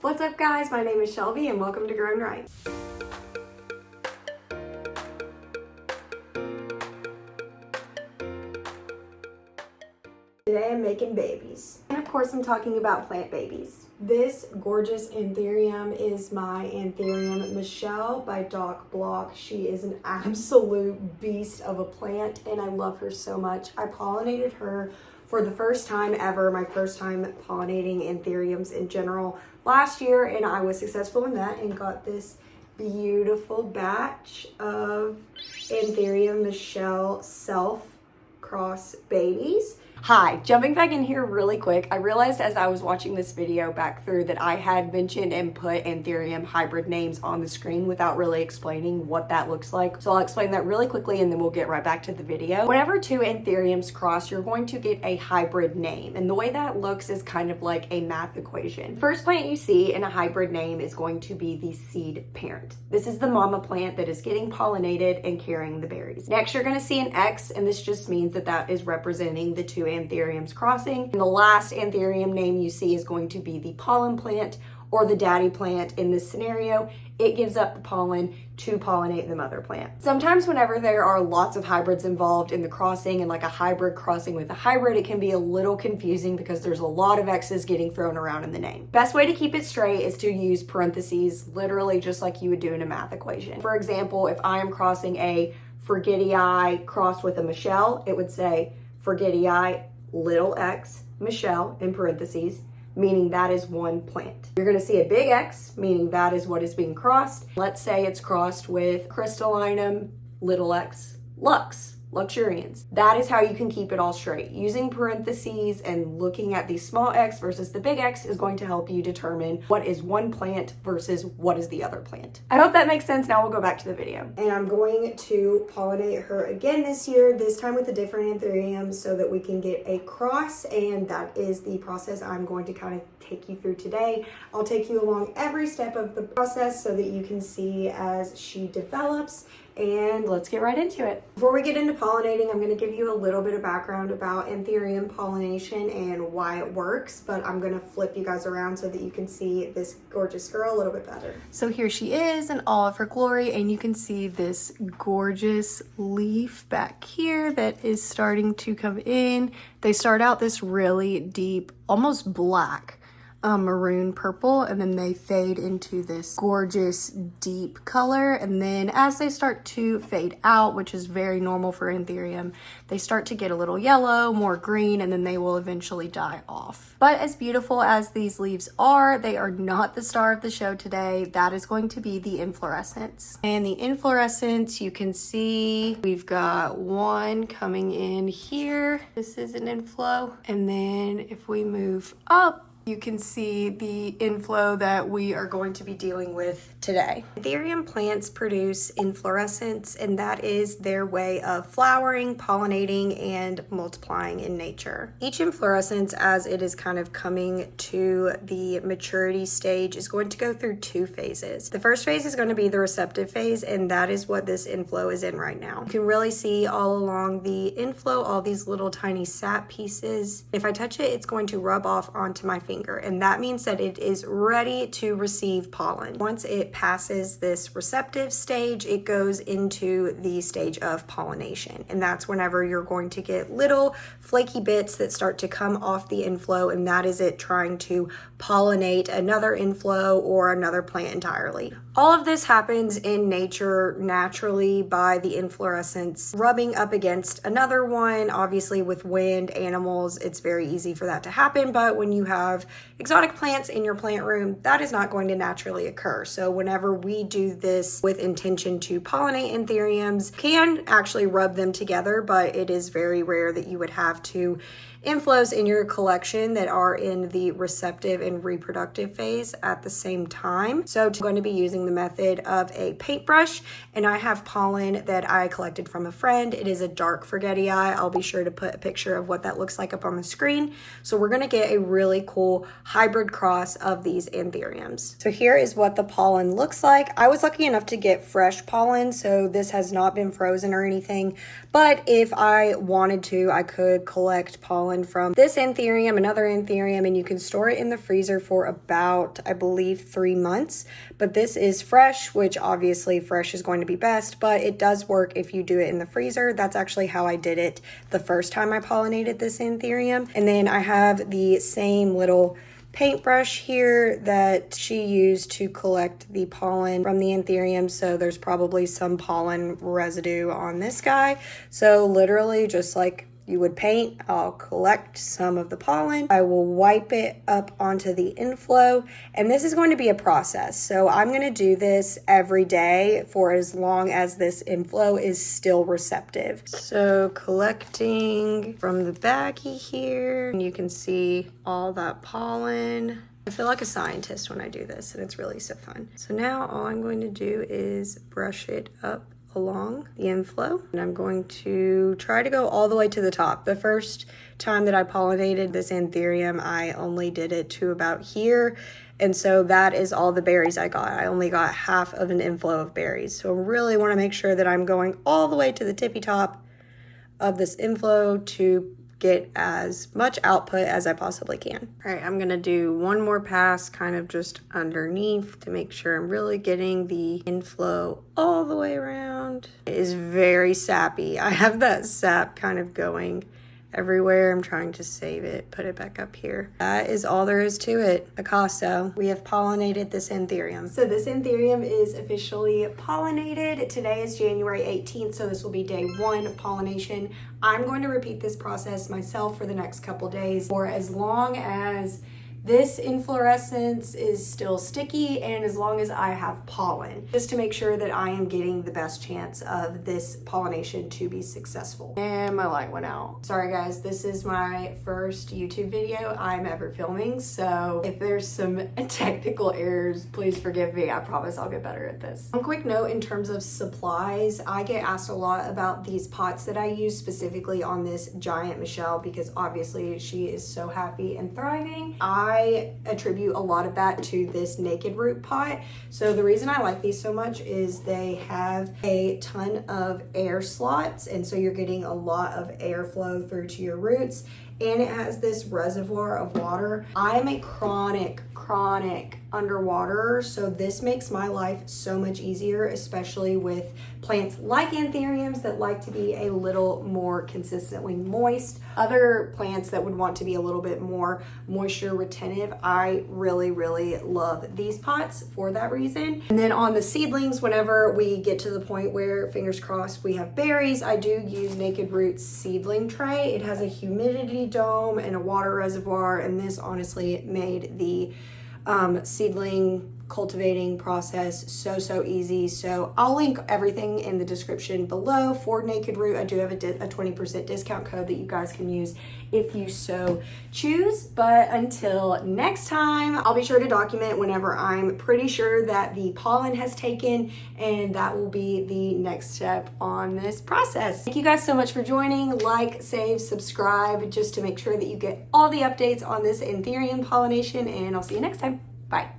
What's up guys, my name is Shelby and welcome to GrownWright. Today I'm making babies. And of course I'm talking about plant babies. This gorgeous Anthurium is my Anthurium Michelle by Doc Block. She is an absolute beast of a plant and I love her so much. I pollinated her for the first time ever, my first time pollinating Anthuriums in general last year, and I was successful in that and got this beautiful batch of Anthurium Michelle self-cross babies. Hi, jumping back in here really quick, I realized as I was watching this video back through that I had mentioned and put Anthurium hybrid names on the screen without really explaining what that looks like. So I'll explain that really quickly and then we'll get right back to the video. Whenever two Anthuriums cross, you're going to get a hybrid name. And the way that looks is kind of like a math equation. First plant you see in a hybrid name is going to be the seed parent. This is the mama plant that is getting pollinated and carrying the berries. Next, you're going to see an X, and this just means that that is representing the two Anthuriums crossing. And the last Anthurium name you see is going to be the pollen plant or the daddy plant. In this scenario, it gives up the pollen to pollinate the mother plant. Sometimes whenever there are lots of hybrids involved in the crossing and like a hybrid crossing with a hybrid, it can be a little confusing because there's a lot of X's getting thrown around in the name. Best way to keep it straight is to use parentheses, literally just like you would do in a math equation. For example, if I am crossing a forgetti crossed with a Michelle, it would say forgetti little x Michelle in parentheses, meaning that is one plant. You're going to see a big X, meaning that is what is being crossed. Let's say it's crossed with crystallinum little x lux, luxurians. That is how you can keep it all straight. Using parentheses and looking at the small x versus the big X is going to help you determine what is one plant versus what is the other plant. I hope that makes sense. Now we'll go back to the video. And I'm going to pollinate her again this year, this time with a different Anthurium so that we can get a cross, and that is the process I'm going to kind of take you through today. I'll take you along every step of the process so that you can see as she develops, and let's get right into it. Before we get into pollinating, I'm going to give you a little bit of background about Anthurium pollination and why it works, but I'm going to flip you guys around so that you can see this gorgeous girl a little bit better. So here she is in all of her glory, and you can see this gorgeous leaf back here that is starting to come in. They start out this really deep, almost black maroon purple, and then they fade into this gorgeous deep color, and then as they start to fade out, which is very normal for Anthurium, they start to get a little yellow, more green, and then they will eventually die off. But as beautiful as these leaves are, they are not the star of the show today. That is going to be the inflorescence. And the inflorescence, you can see we've got one coming in here. This is an inflow, and then if we move up, you can see the inflow that we are going to be dealing with today. Anthurium plants produce inflorescence, and that is their way of flowering, pollinating, and multiplying in nature. Each inflorescence, as it is kind of coming to the maturity stage, is going to go through two phases. The first phase is going to be the receptive phase, and that is what this inflow is in right now. You can really see all along the inflow all these little tiny sap pieces. If I touch it, it's going to rub off onto my finger, and that means that it is ready to receive pollen. Once it passes this receptive stage, it goes into the stage of pollination, and that's whenever you're going to get little flaky bits that start to come off the inflow, and that is it trying to pollinate another inflow or another plant entirely. All of this happens in nature naturally by the inflorescence rubbing up against another one. Obviously with wind, animals, it's very easy for that to happen, but when you have exotic plants in your plant room, that is not going to naturally occur. So whenever we do this with intention to pollinate Anthuriums, can actually rub them together, but it is very rare that you would have two inflows in your collection that are in the receptive and reproductive phase at the same time. So I'm going to be using the method of a paintbrush, and I have pollen that I collected from a friend. It is a dark forgetti. I'll be sure to put a picture of what that looks like up on the screen. So we're going to get a really cool hybrid cross of these Anthuriums. So here is what the pollen looks like. I was lucky enough to get fresh pollen, so this has not been frozen or anything, but if I wanted to, I could collect pollen pollen from this Anthurium, another Anthurium, and you can store it in the freezer for about, I believe, 3 months. But this is fresh, which obviously fresh is going to be best, but it does work if you do it in the freezer. That's actually how I did it the first time I pollinated this Anthurium. And then I have the same little paintbrush here that she used to collect the pollen from the Anthurium. So there's probably some pollen residue on this guy. So literally just like you would paint, I'll collect some of the pollen. I will wipe it up onto the inflow, and this is going to be a process. So I'm going to do this every day for as long as this inflow is still receptive. So collecting from the baggie here, and you can see all that pollen. I feel like a scientist when I do this, and it's really so fun. So now all I'm going to do is brush it up along the inflow, and I'm going to try to go all the way to the top. The first time that I pollinated this Anthurium, I only did it to about here, and so that is all the berries I got. I only got half of an inflow of berries, so I really want to make sure that I'm going all the way to the tippy top of this inflow to get as much output as I possibly can. All right, I'm gonna do one more pass kind of just underneath to make sure I'm really getting the inflow all the way around. It is very sappy. I have that sap kind of going everywhere. I'm trying to save it, put it back up here. That is all there is to it. Picasso, we have pollinated this Anthurium. So this Anthurium is officially pollinated. Today is January 18th, so this will be day 1 of pollination. I'm going to repeat this process myself for the next couple days for as long as this inflorescence is still sticky and as long as I have pollen, just to make sure that I am getting the best chance of this pollination to be successful. And my light went out. Sorry guys, this is my first YouTube video I'm ever filming, so if there's some technical errors, please forgive me. I promise I'll get better at this. One quick note in terms of supplies, I get asked a lot about these pots that I use specifically on this giant Michelle because obviously she is so happy and thriving. I attribute a lot of that to this naked root pot. So the reason I like these so much is they have a ton of air slots, and so you're getting a lot of airflow through to your roots, and it has this reservoir of water. I'm a chronic underwater, so this makes my life so much easier, especially with plants like Anthuriums that like to be a little more consistently moist. Other plants that would want to be a little bit more moisture retentive, I really love these pots for that reason. And then on the seedlings, whenever we get to the point where, fingers crossed, we have berries, I do use Naked Roots seedling tray. It has a humidity dome and a water reservoir, and this honestly made the seedling cultivating process so easy. So I'll link everything in the description below for Naked Root. I do have a 20% discount code that you guys can use if you so choose. But until next time, I'll be sure to document whenever I'm pretty sure that the pollen has taken, and that will be the next step on this process. Thank you guys so much for joining. Like, save, subscribe, just to make sure that you get all the updates on this Anthurium pollination, and I'll see you next time. Bye.